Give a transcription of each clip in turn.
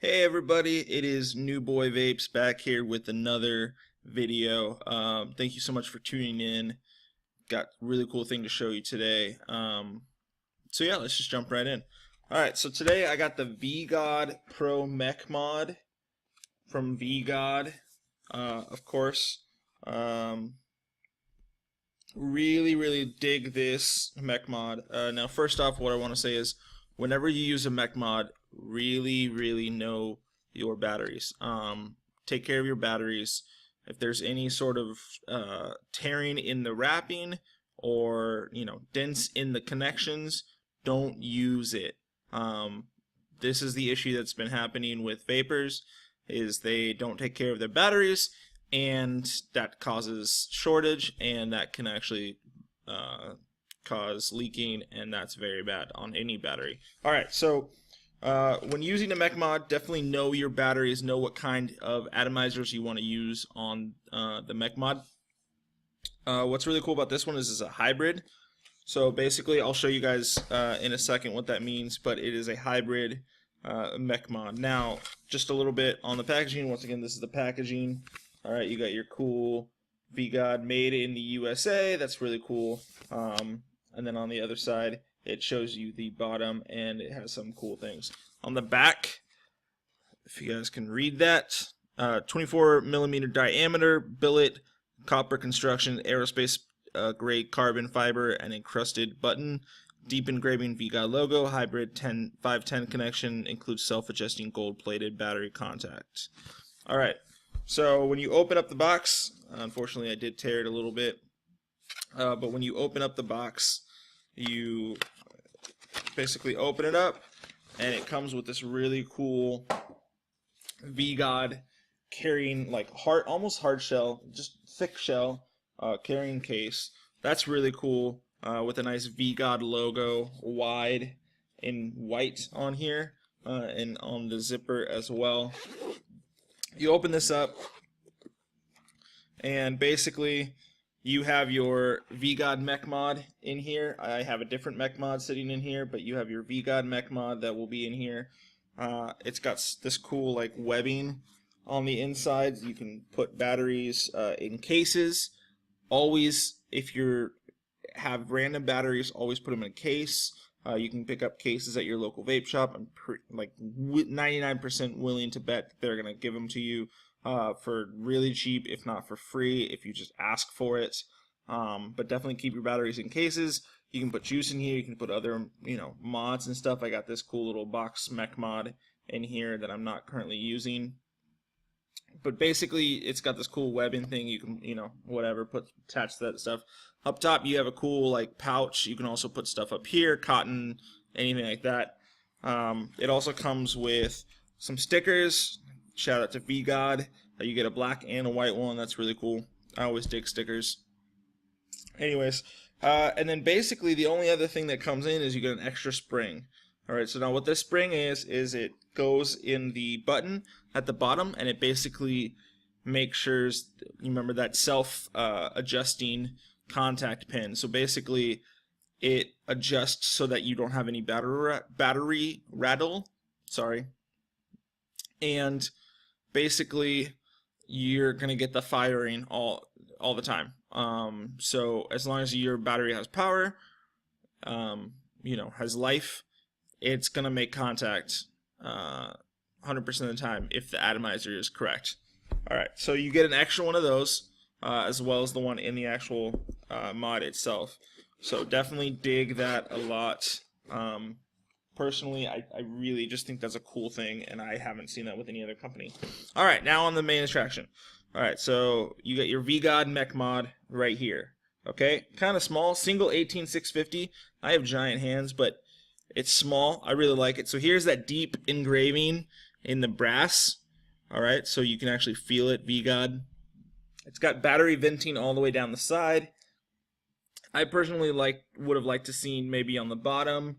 Hey everybody, it is New Boy Vapes back here with another video. Thank you so much for tuning in. Got a really cool thing to show you today. So yeah, let's just jump right in. Alright, so today I got the VGOD PRO Mech Mod from VGOD, of course. Really dig this mech mod. Now first off, what I want to say is whenever you use a mech mod, really know your batteries. Take care of your batteries. If there's any sort of tearing in the wrapping or dents in the connections, don't use it. This is the issue that's been happening with vapors, is they don't take care of their batteries, and that causes shortage, and that can actually cause leaking, and that's very bad on any battery. Alright, so when using a mech mod, definitely know your batteries, know what kind of atomizers you want to use on the mech mod. What's really cool about this one is it's a hybrid. So basically, I'll show you guys in a second what that means, but it is a hybrid mech mod. Now, just a little bit on the packaging. Once again, this is the packaging. Alright, you got your cool VGOD made in the USA. That's really cool. And then on the other side, it shows you the bottom, and it has some cool things. On the back, if you guys can read that, 24mm diameter, billet, copper construction, aerospace grade carbon fiber, and encrusted button. Deep engraving VGOD logo, hybrid 510 connection, includes self-adjusting gold-plated battery contact. Alright, so when you open up the box, unfortunately I did tear it a little bit, but when you open up the box, you basically open it up, and it comes with this really cool VGOD carrying, like, almost hard shell, just thick shell, carrying case. That's really cool, with a nice VGOD logo wide in white on here, and on the zipper as well. You open this up, and basically you have your VGOD mech mod in here. I have a different mech mod sitting in here, but you have your VGOD mech mod that will be in here. It's got this cool like webbing on the inside. You can put batteries in cases. Always, if you have random batteries, always put them in a case. You can pick up cases at your local vape shop. I'm like 99% willing to bet that they're gonna give them to you for really cheap, if not for free, if you just ask for it. But definitely keep your batteries in cases. You can put juice in here. You can put other mods and stuff. I got this cool little box mech mod in here that I'm not currently using. But basically, it's got this cool webbing thing. You can, whatever, attach that stuff. Up top, you have a cool like pouch. You can also put stuff up here, cotton, anything like that. It also comes with some stickers. Shout out to VGOD. You get a black and a white one. That's really cool. I always dig stickers. Anyways, and then basically the only other thing that comes in is you get an extra spring. Alright, so now what this spring is it goes in the button at the bottom, and it basically makes sure, you remember that self-adjusting contact pin. So basically it adjusts so that you don't have any battery rattle. Sorry. And basically you're going to get the firing all the time. So as long as your battery has power, has life, it's going to make contact 100% of the time if the atomizer is correct. Alright, so you get an extra one of those, as well as the one in the actual mod itself. So definitely dig that a lot. Personally, I really just think that's a cool thing, and I haven't seen that with any other company. Alright, now on the main attraction. Alright, so you got your VGOD mech mod right here. Okay, kind of small, single 18650. I have giant hands, but it's small. I really like it. So here's that deep engraving in the brass. Alright, so you can actually feel it, VGOD. It's got battery venting all the way down the side. I personally would have liked to seen maybe on the bottom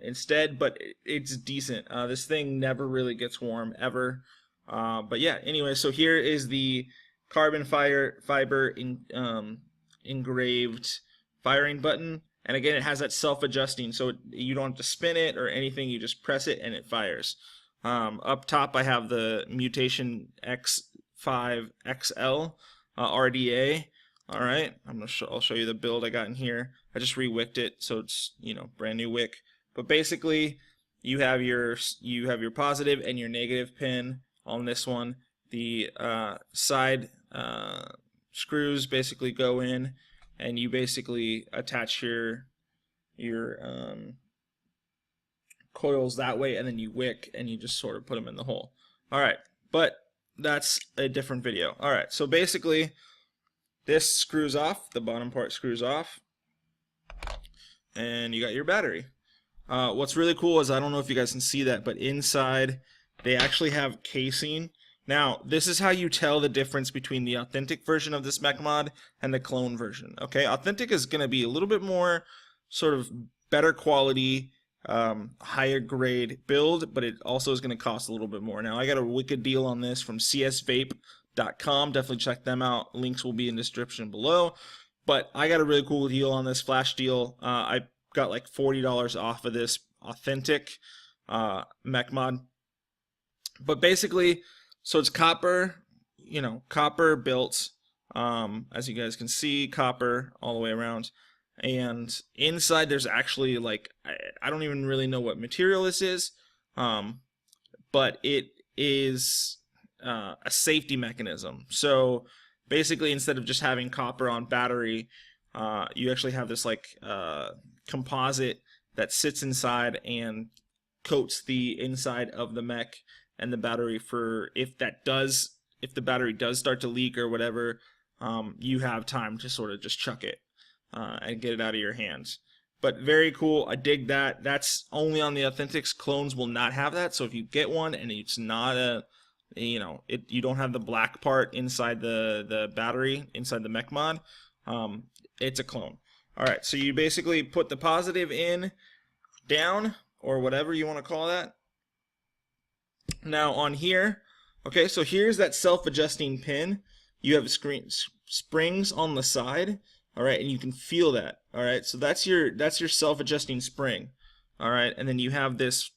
instead, but it's decent. This thing never really gets warm ever. But yeah, anyway, so here is the carbon fiber engraved firing button. And again, it has that self-adjusting, so you don't have to spin it or anything. You just press it and it fires. Up top, I have the Mutation X5XL RDA. All right, I'll show you the build I got in here. I just re-wicked it, so it's, you know, brand new wick. But basically, you have your positive and your negative pin on this one. The side screws basically go in, and you basically attach your coils that way, and then you wick and you just sort of put them in the hole. All right, but that's a different video. All right, so basically this screws off, the bottom part screws off, and you got your battery. What's really cool is, I don't know if you guys can see that, but inside they actually have casing. Now, this is how you tell the difference between the authentic version of this mech mod and the clone version. Okay, authentic is going to be a little bit more sort of better quality, higher grade build, but it also is going to cost a little bit more. Now, I got a wicked deal on this from csvape.com. Definitely check them out. Links will be in the description below. But I got a really cool deal on this, flash deal. I got like $40 off of this authentic mech mod. But basically, so it's copper, you know, copper built, as you guys can see, copper all the way around. And inside there's actually, like, I don't even really know what material this is, but it is a safety mechanism. So basically, instead of just having copper on battery, you actually have this like composite that sits inside and coats the inside of the mech and the battery for if the battery does start to leak or whatever, you have time to sort of just chuck it and get it out of your hands. But very cool. I dig that. That's only on the Authentics. Clones will not have that. So if you get one and it's not a, you know, you don't have the black part inside the battery, inside the mech mod, it's a clone. All right, so you basically put the positive in, down, or whatever you want to call that. Now on here, okay, so here's that self-adjusting pin. You have springs on the side, all right, and you can feel that, all right. So that's your self-adjusting spring, all right, and then you have this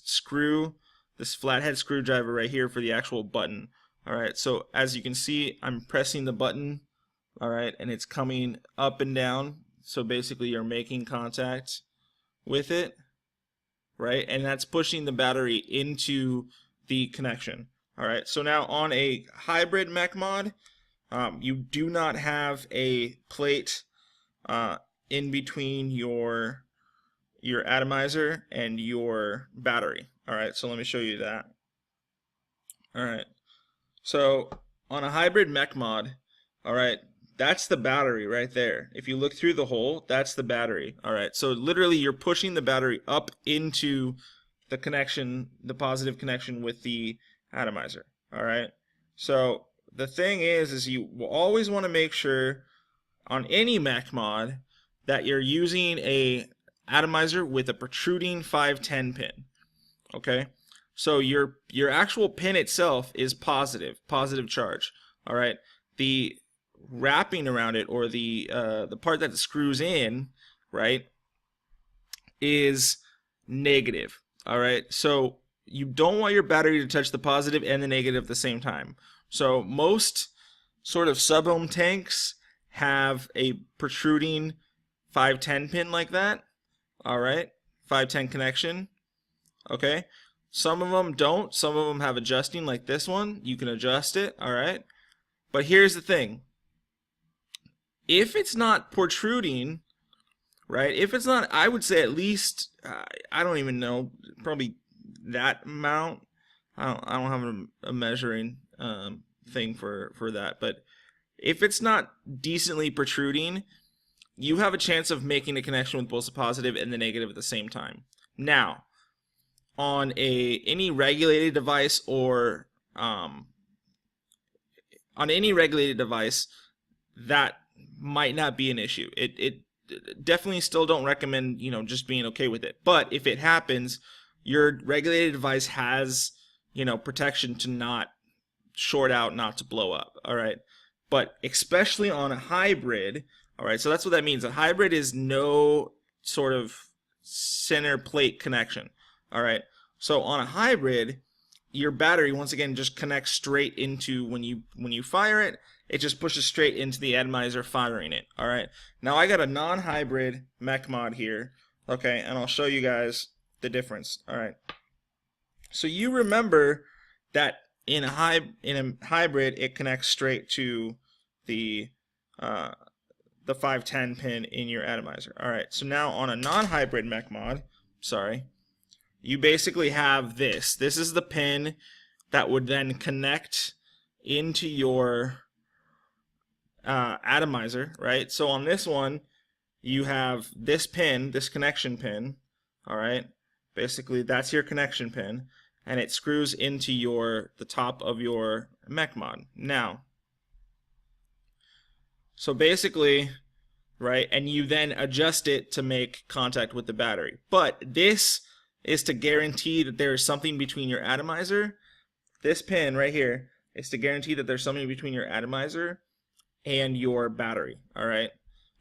screw, this flathead screwdriver right here for the actual button, all right. So as you can see, I'm pressing the button, all right, and it's coming up and down. So basically, you're making contact with it, right, and that's pushing the battery into the connection. All right, so now on a hybrid mech mod, you do not have a plate in between your atomizer and your battery. All right, so let me show you that. All right, so on a hybrid mech mod, all right, that's the battery right there. If you look through the hole, that's the battery. All right, so literally you're pushing the battery up into the connection, the positive connection with the atomizer. All right, so the thing is you will always want to make sure on any mech mod that you're using a atomizer with a protruding 510 pin. Okay, so your actual pin itself is positive charge. All right, the wrapping around it, or the part that screws in, right, is negative. All right, so you don't want your battery to touch the positive and the negative at the same time. So most sort of sub-ohm tanks have a protruding 510 pin like that. All right, 510 connection. Okay, some of them don't. Some of them have adjusting, like this one. You can adjust it. All right, but here's the thing. If it's not protruding, right, if it's not, I would say at least, I don't even know, probably that amount. I don't have a measuring thing for that, but if it's not decently protruding, you have a chance of making a connection with both the positive and the negative at the same time. Now, on any regulated device, or on any regulated device, that might not be an issue. It definitely still don't recommend, you know, just being okay with it. But if it happens, your regulated device has, you know, protection to not short out, not to blow up. All right, but especially on a hybrid. All right, so that's what that means. A hybrid is no sort of center plate connection. All right, So on a hybrid, your battery once again just connects straight into when you fire it, it just pushes straight into the atomizer firing it. All right. Now I got a non-hybrid Mech Mod here, okay, and I'll show you guys the difference. All right. So you remember that in a hybrid it connects straight to the 510 pin in your atomizer. All right. So now on a non-hybrid Mech Mod, you basically have this. This is the pin that would then connect into your atomizer, right? So on this one, you have this pin, this connection pin, all right? Basically, that's your connection pin, and it screws into the top of your Mech Mod. Now, so basically, right, and you then adjust it to make contact with the battery. But this is to guarantee that there is something between your atomizer. This pin right here is to guarantee that there's something between your atomizer and your battery, all right?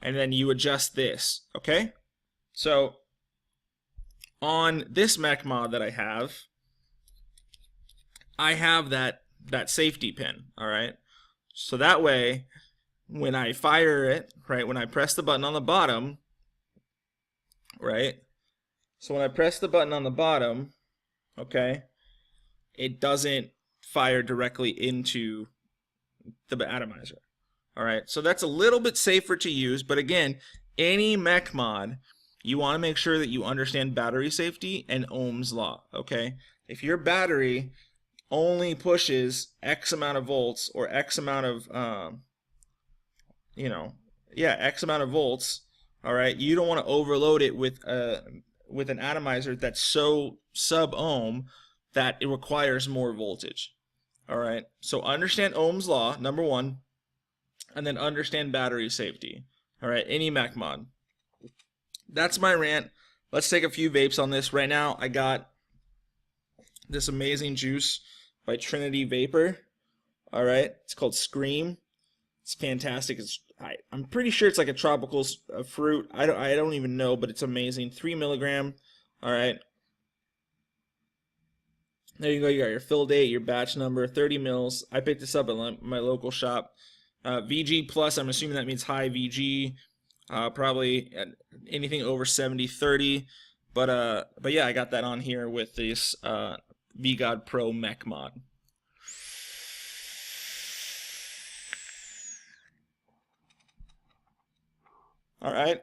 And then you adjust this, okay? So on this Mech Mod that I have that safety pin, all right? So that way, when I fire it, right, when I press the button on the bottom, right? So when I press the button on the bottom, okay, it doesn't fire directly into the atomizer. All right, so that's a little bit safer to use, but again, any Mech Mod, you want to make sure that you understand battery safety and Ohm's law, okay? If your battery only pushes X amount of volts or X amount of, X amount of volts, all right, you don't want to overload it with an atomizer that's so sub-ohm that it requires more voltage. All right, so understand Ohm's law, number one, and then understand battery safety. All right, any Mech Mod. That's my rant. Let's take a few vapes on this. Right now, I got this amazing juice by Trinity Vapor. All right, it's called Scream. It's fantastic. I'm pretty sure it's like a tropical fruit. I don't even know, but it's amazing. 3 milligram. All right. There you go. You got your fill date, your batch number, 30 mils. I picked this up at my local shop. VG plus. I'm assuming that means high VG. Probably anything over 70/30. But yeah, I got that on here with this VGOD PRO Mech Mod. All right.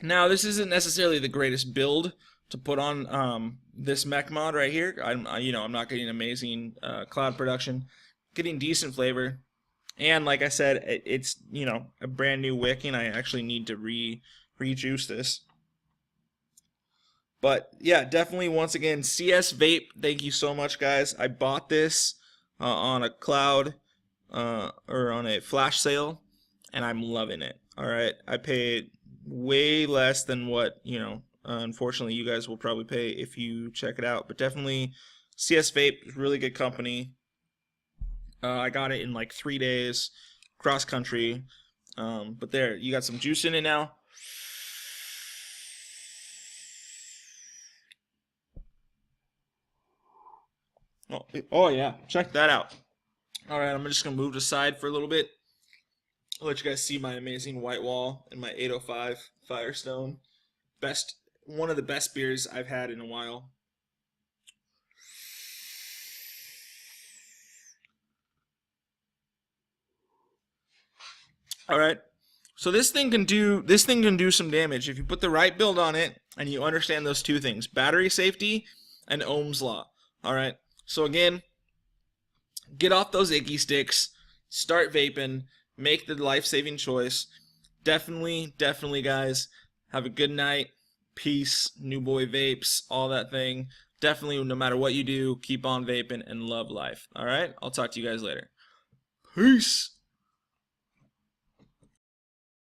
Now, this isn't necessarily the greatest build to put on this Mech Mod right here. I'm not getting amazing cloud production, getting decent flavor, and like I said, it's a brand new wick, and I actually need to rejuice this. But yeah, definitely once again, CS Vape. Thank you so much, guys. I bought this on a cloud or on a flash sale, and I'm loving it. All right, I paid way less than what unfortunately you guys will probably pay if you check it out. But definitely, CS Vape is really good company. I got it in like 3 days, cross country. But there, you got some juice in it now. Oh yeah, check that out. All right, I'm just gonna move to the side for a little bit. I'll let you guys see my amazing white wall and my 805 Firestone. One of the best beers I've had in a while. All right, so this thing can do some damage if you put the right build on it and you understand those two things: battery safety and Ohm's law. All right, so again, get off those icky sticks, start vaping, make the life-saving choice. Definitely, guys, have a good night. Peace, new boy vapes, all that thing. Definitely, no matter what you do, keep on vaping and love life. All right, I'll talk to you guys later. Peace.